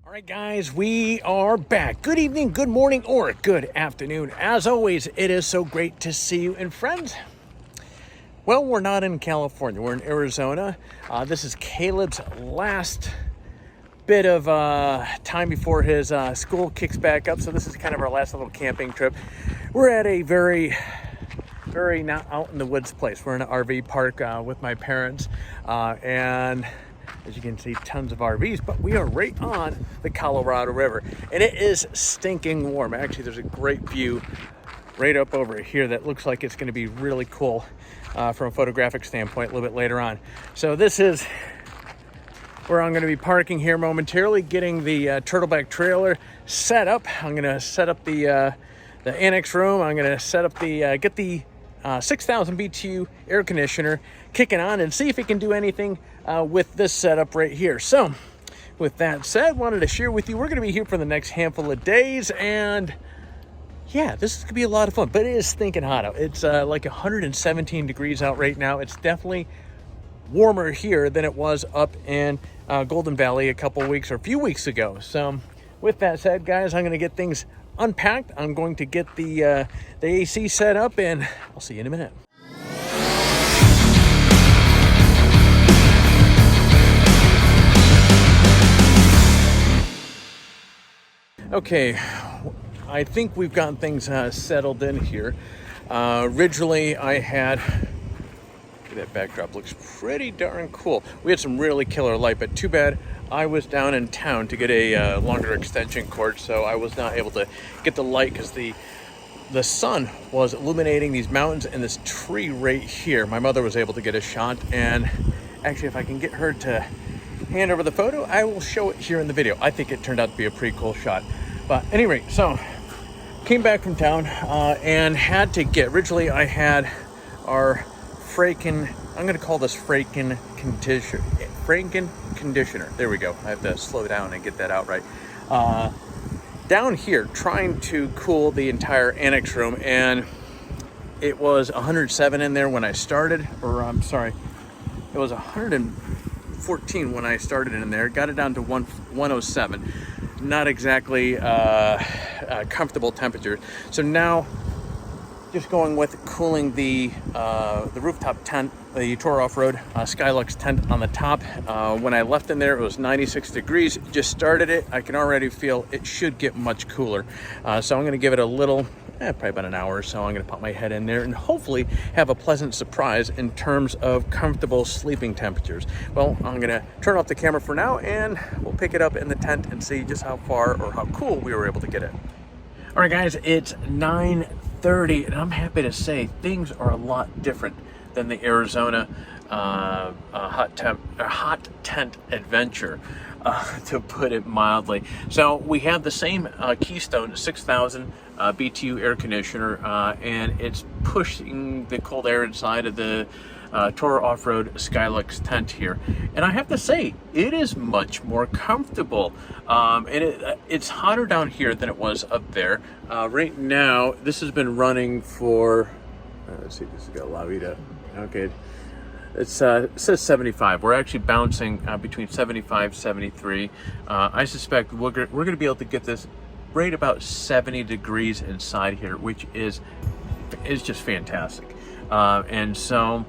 All right, guys, we are back. Good evening, good morning, or good afternoon. As always, it is so great to see you. And friends, well, we're not in California. We're in Arizona. This is Caleb's last bit of time before his school kicks back up. So this is kind of our last little camping trip. We're at a very not out in the woods place. We're in an RV park with my parents, and as you can see, tons of RVs, but we are right on the Colorado River, and it is stinking warm. Actually, there's a great view right up over here that looks like it's going to be really cool from a photographic standpoint a little bit later on. So this is where I'm going to be parking here momentarily, getting the Turtleback trailer set up. I'm going to set up the annex room. I'm going to set up the get the 6,000 BTU air conditioner kicking on and see if it can do anything with this setup right here. So with that said, wanted to share with you, we're going to be here for the next handful of days, and yeah, this is going to be a lot of fun, but it is stinking hot out. It's like 117 degrees out right now. It's definitely warmer here than it was up in Golden Valley a few weeks ago. So with that said, guys, I'm going to get things unpacked. I'm going to get the AC set up, and I'll see you in a minute. Okay, I think we've gotten things settled in here. Originally, I had, that backdrop looks pretty darn cool. We had some really killer light, but too bad I was down in town to get a longer extension cord, so I was not able to get the light because the sun was illuminating these mountains and this tree right here. My mother was able to get a shot, and actually, if I can get her to hand over the photo, I will show it here in the video. I think it turned out to be a pretty cool shot. But anyway, so came back from town and had to get, originally I had our I'm going to call this Franken conditioner. There we go. I have to slow down and get that out right. Down here, trying to cool the entire annex room, and it was 107 in there when I started, or I'm sorry, it was 114 when I started in there. Got it down to 107. Not exactly comfortable temperature. So now, just going with cooling the rooftop tent, the Torro Offroad Skylux tent on the top. When I left in there, it was 96 degrees. Just started it. I can already feel it should get much cooler. So I'm going to give it a little, probably about an hour or so. I'm going to pop my head in there and hopefully have a pleasant surprise in terms of comfortable sleeping temperatures. Well, I'm going to turn off the camera for now, and we'll pick it up in the tent and see just how far or how cool we were able to get it. All right, guys, it's 9:30, and I'm happy to say things are a lot different than the Arizona hot tent adventure, to put it mildly. So we have the same Keystone 6,000 BTU air conditioner, and it's pushing the cold air inside of the Torro Offroad Skylux tent here, and I have to say it is much more comfortable, and it's hotter down here than it was up there. Right now, this has been running for let's see, this has got La Vida. Okay, it says 75. We're actually bouncing between 75 73. I suspect we're going to be able to get this right about 70 degrees inside here, which is just fantastic. And so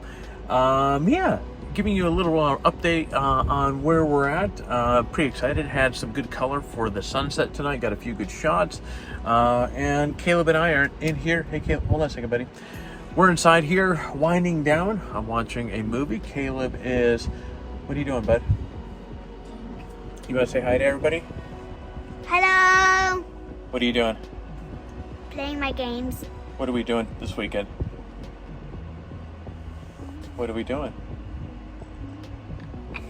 yeah, giving you a little update on where we're at. Pretty excited. Had some good color for the sunset tonight. Got a few good shots. And Caleb and I are in here. Hey, Caleb, hold on a second, buddy. We're inside here winding down. I'm watching a movie. Caleb is, what are you doing, bud? You want to say hi to everybody? Hello. What are you doing? Playing my games. What are we doing this weekend? What are we doing? No.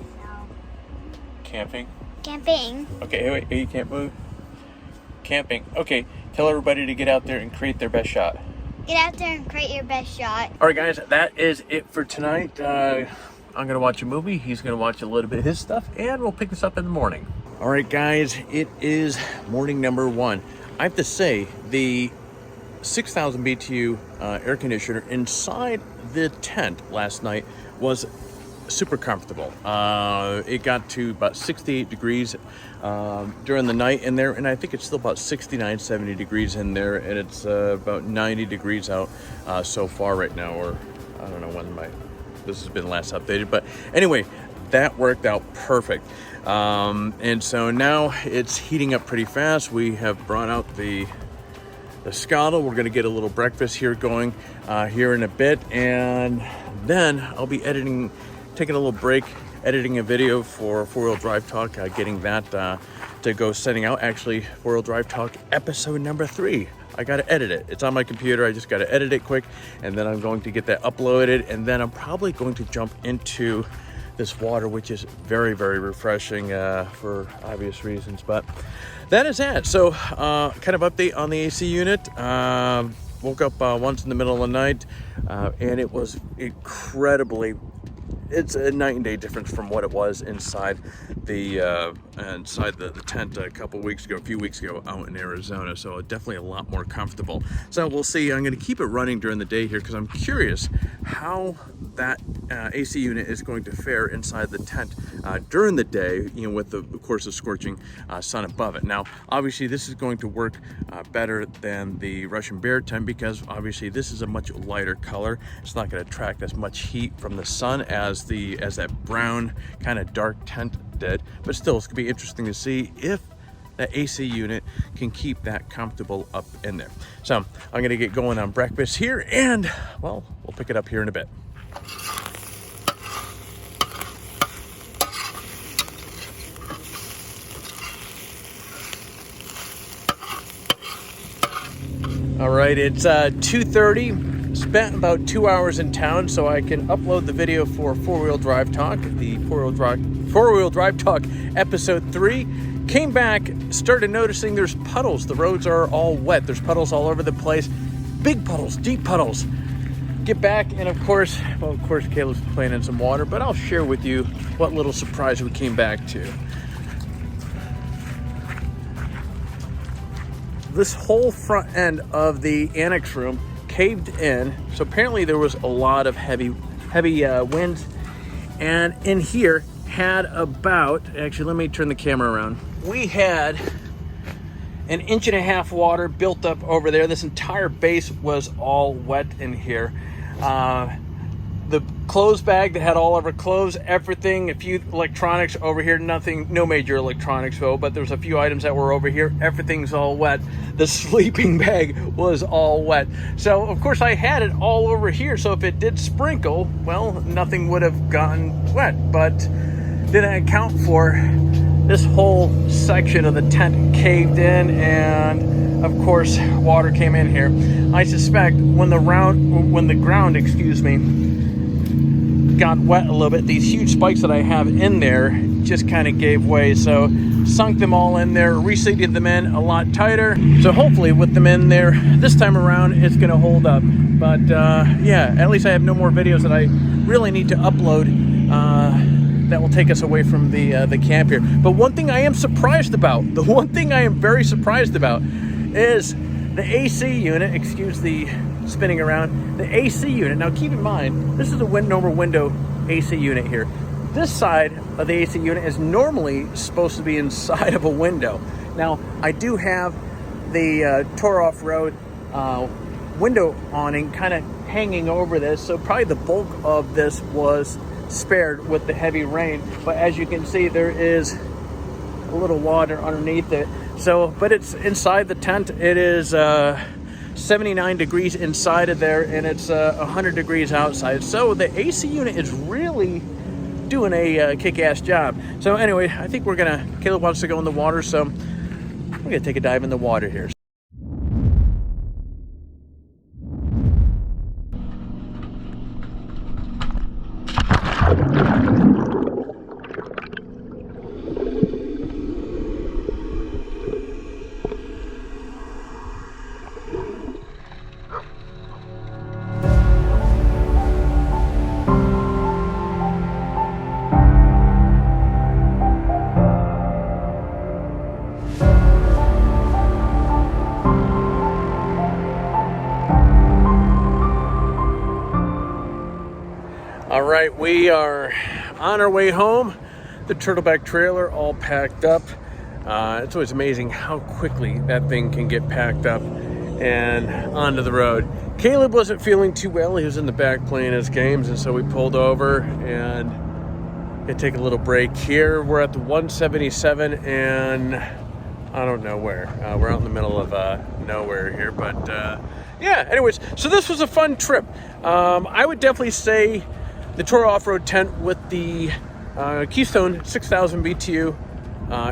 Camping? Camping. Okay, wait, you can't move. Camping. Okay, tell everybody to get out there and create their best shot. Get out there and create your best shot. All right, guys, that is it for tonight. I'm going to watch a movie. He's going to watch a little bit of his stuff, and we'll pick this up in the morning. All right, guys, it is morning number 1. I have to say, the 6,000 BTU air conditioner inside the tent last night was super comfortable. It got to about 68 degrees during the night in there, and I think it's still about 69, 70 degrees in there, and it's about 90 degrees out so far right now, or I don't know when this has been last updated, but anyway, that worked out perfect. And so now it's heating up pretty fast. We have brought out the scuttle. We're going to get a little breakfast here going here in a bit, and then I'll be taking a little break, editing a video for four-wheel drive talk, getting that to go sending out. Actually, four-wheel drive talk episode number 3. I got to edit it. It's on my computer. I just got to edit it quick, and then I'm going to get that uploaded, and then I'm probably going to jump into this water, which is very, very refreshing for obvious reasons. But that is it. So kind of update on the AC unit. Woke up once in the middle of the night, and it was incredibly, it's a night and day difference from what it was inside the tent a few weeks ago out in Arizona. So definitely a lot more comfortable. So we'll see. I'm going to keep it running during the day here because I'm curious how that AC unit is going to fare inside the tent during the day, you know, with of course the scorching sun above it. Now obviously this is going to work better than the Russian bear tent because obviously this is a much lighter color. It's not going to attract as much heat from the sun as that brown kind of dark tent did, but still it's gonna be interesting to see if that AC unit can keep that comfortable up in there. So I'm gonna get going on breakfast here, and well, we'll pick it up here in a bit. All right, it's 2:30. Spent about 2 hours in town so I can upload the video for four-wheel drive talk, the four-wheel drive talk episode 3. Came back, started noticing there's puddles. The roads are all wet. There's puddles all over the place. Big puddles, deep puddles. Get back, and of course Caleb's playing in some water, but I'll share with you what little surprise we came back to. This whole front end of the annex room caved in, so apparently there was a lot of heavy winds, and in here had about, actually let me turn the camera around, we had 1.5 inches water built up over there. This entire base was all wet in here. The clothes bag that had all of our clothes, everything, a few electronics over here, no major electronics though, but there's a few items that were over here, everything's all wet. The sleeping bag was all wet. So of course I had it all over here, so if it did sprinkle, well, nothing would have gotten wet, but didn't account for this whole section of the tent caved in, and of course water came in here. I suspect when the ground, got wet a little bit, these huge spikes that I have in there just kind of gave way, so sunk them all in there, reseated them in a lot tighter. So hopefully with them in there this time around it's gonna hold up. But yeah, at least I have no more videos that I really need to upload that will take us away from the camp here. But one thing I am surprised about, very surprised about, is the AC unit. Excuse the spinning around. The AC unit. Now keep in mind, this is a normal window AC unit here. This side of the AC unit is normally supposed to be inside of a window. Now I do have the Torro Offroad window awning kind of hanging over this, so probably the bulk of this was spared with the heavy rain, but as you can see there is a little water underneath it. So, but it's inside the tent. It is 79 degrees inside of there, and it's 100 degrees outside. So the AC unit is really doing a kick-ass job. So anyway, I think Caleb wants to go in the water, so we're gonna take a dive in the water here. right, we are on our way home. The Turtleback trailer all packed up. It's always amazing how quickly that thing can get packed up and onto the road. Caleb wasn't feeling too well. He was in the back playing his games, and so we pulled over and had to take a little break here. We're at the 177 and I don't know where. We're out in the middle of nowhere here, but yeah, anyways, so this was a fun trip. I would definitely say the Torro Offroad tent with the Keystone 6000 BTU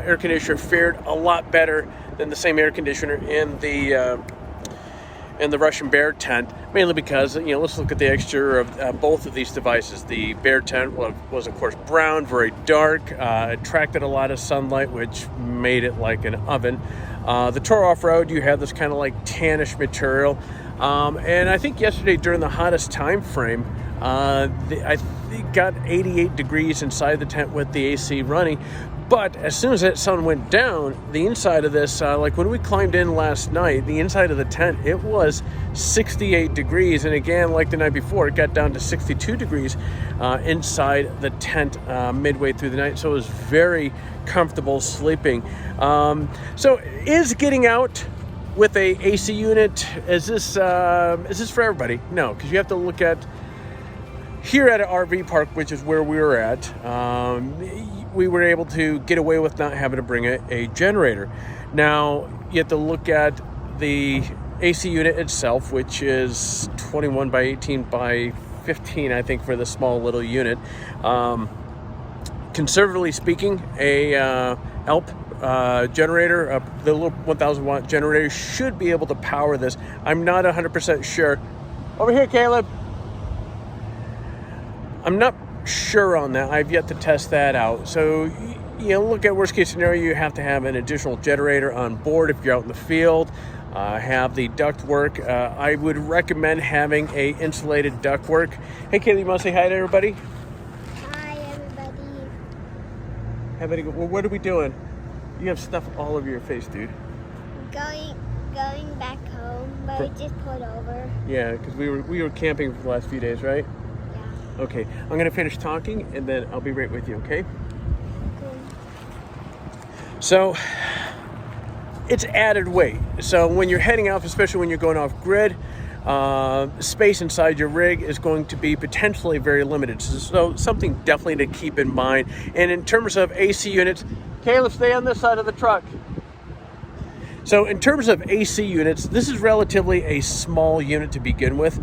air conditioner fared a lot better than the same air conditioner in the Russian Bear tent, mainly because, let's look at the exterior of both of these devices. The Bear tent was of course brown, very dark, attracted a lot of sunlight, which made it like an oven. The Torro Offroad, you have this kind of like tannish material, and I think yesterday during the hottest time frame, I got 88 degrees inside the tent with the AC running. But as soon as that sun went down, the inside of this, like when we climbed in last night, the inside of the tent, it was 68 degrees. And again, like the night before, it got down to 62 degrees inside the tent midway through the night. So it was very comfortable sleeping. So is getting out with a AC unit, is this for everybody? No, because you have to look at here at an RV park, which is where we were at. We were able to get away with not having to bring a generator. Now, you have to look at the AC unit itself, which is 21 by 18 by 15, I think, for the small little unit. Conservatively speaking, a ELP generator, the little 1000 watt generator, should be able to power this. I'm not 100% sure. Over here, Caleb. I'm not sure on that. I've yet to test that out. So, look at worst case scenario, you have to have an additional generator on board if you're out in the field. Have the ductwork. I would recommend having a insulated ductwork. Hey, Kaylee, you want to say hi to everybody? Hi, everybody. Well, what are we doing? You have stuff all over your face, dude. Going back home, but we just pulled over. Yeah, because we were camping for the last few days, right? Okay, I'm going to finish talking and then I'll be right with you, okay? Okay. So, it's added weight. So when you're heading off, especially when you're going off grid, space inside your rig is going to be potentially very limited. So something definitely to keep in mind. And in terms of AC units, Caleb, stay on this side of the truck. So in terms of AC units, this is relatively a small unit to begin with.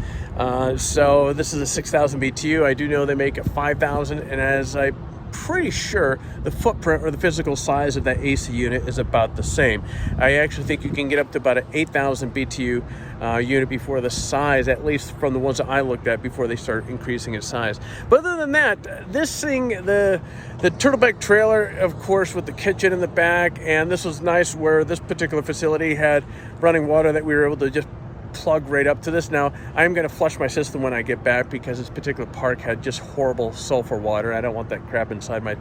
So this is a 6000 BTU. I do know they make a 5000, and as I'm pretty sure, the footprint or the physical size of that AC unit is about the same. I actually think you can get up to about an 8000 BTU unit before the size, at least from the ones that I looked at, before they start increasing in size. But other than that, this thing, the Turtleback trailer, of course, with the kitchen in the back, and this was nice where this particular facility had running water that we were able to just plug right up to this. Now, I'm going to flush my system when I get back because this particular park had just horrible sulfur water. I don't want that crap inside my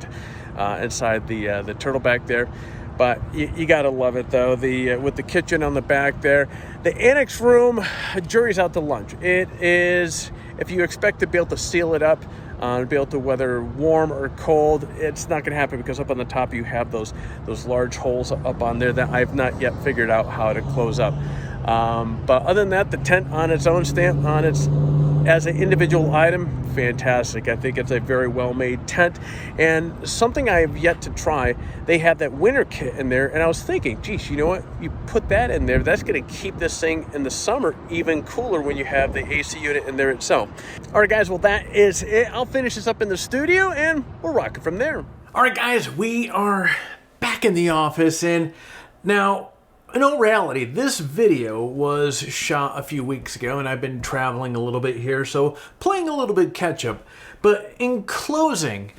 inside the Turtleback there. But you gotta love it though. With the kitchen on the back there, the annex room, jury's out to lunch. It is, if you expect to be able to seal it up, to be able to weather warm or cold, it's not going to happen because up on the top you have those large holes up on there that I've not yet figured out how to close up. But other than that, the tent on its own stamp, as an individual item, fantastic. I think it's a very well-made tent. And something I have yet to try, they have that winter kit in there, and I was thinking, geez, you know what? You put that in there, that's going to keep this thing in the summer even cooler when you have the AC unit in there itself. All right, guys, well, that is it. I'll finish this up in the studio, and we'll rock it from there. All right, guys, we are back in the office, and now, in all reality, this video was shot a few weeks ago, and I've been traveling a little bit here, so playing a little bit catch up. But in closing,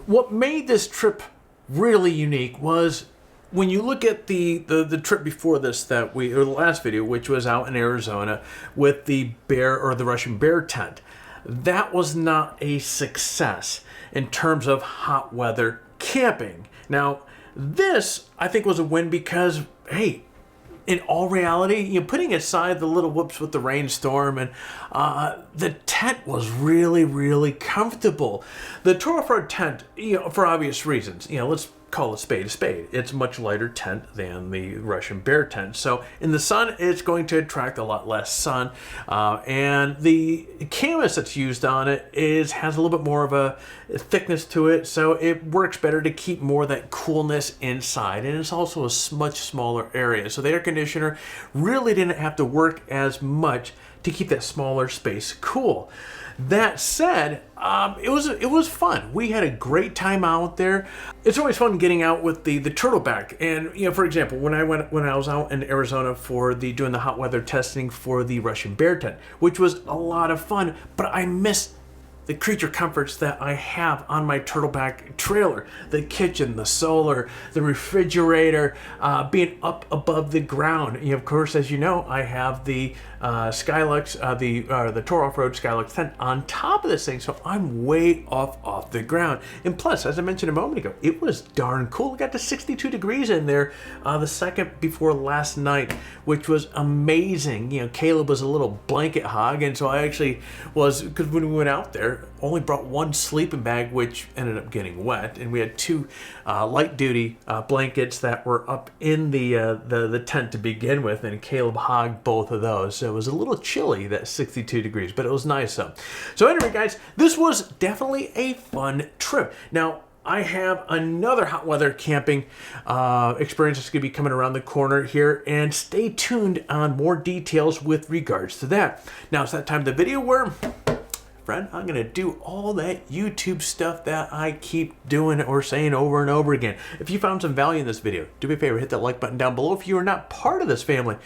what made this trip really unique was when you look at the trip before this or the last video, which was out in Arizona with the bear or the Russian Bear tent. That was not a success in terms of hot weather camping. Now, this I think was a win because, hey, in all reality, you know, putting aside the little whoops with the rainstorm, and the tent was really, really comfortable. The Torro Offroad tent, you know, for obvious reasons, you know, let's call a spade a spade. It's a much lighter tent than the Russian bear tent. So in the sun, it's going to attract a lot less sun. And the canvas that's used on it has a little bit more of a thickness to it. So it works better to keep more of that coolness inside. And it's also a much smaller area. So the air conditioner really didn't have to work as much to keep that smaller space cool. That said, it was fun. We had a great time out there. It's always fun getting out with the Turtleback. And you know, for example, when I was out in Arizona for doing the hot weather testing for the Russian bear tent, which was a lot of fun, but I missed the creature comforts that I have on my Turtleback trailer. The kitchen, the solar, the refrigerator, being up above the ground. You know, of course, as you know, I have the Skylux, the Torro Offroad Skylux tent on top of this thing, so I'm way off the ground. And plus, as I mentioned a moment ago, it was darn cool. It got to 62 degrees in there the second before last night, which was amazing. You know, Caleb was a little blanket hog, and so I actually was, because when we went out there, only brought one sleeping bag, which ended up getting wet, and we had two light duty blankets that were up in the tent to begin with, and Caleb hogged both of those. So it was a little chilly, that 62 degrees, but it was nice though. So anyway, guys, this was definitely a fun trip. Now, I have another hot weather camping experience that's going to be coming around the corner here, and stay tuned on more details with regards to that. Now it's that time of the video where, friend, I'm going to do all that YouTube stuff that I keep doing or saying over and over again. If you found some value in this video, do me a favor, hit that like button down below. If you are not part of this family,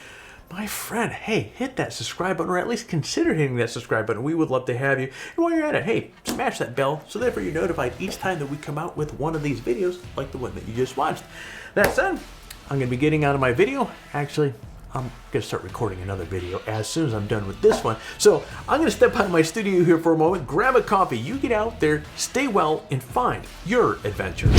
my friend, hey, hit that subscribe button, or at least consider hitting that subscribe button. We would love to have you. And while you're at it, hey, smash that bell so therefore you're notified each time that we come out with one of these videos like the one that you just watched. That said, I'm going to be getting out of my video. Actually, I'm going to start recording another video as soon as I'm done with this one. So I'm going to step out of my studio here for a moment, grab a coffee. You get out there, stay well, and find your adventure.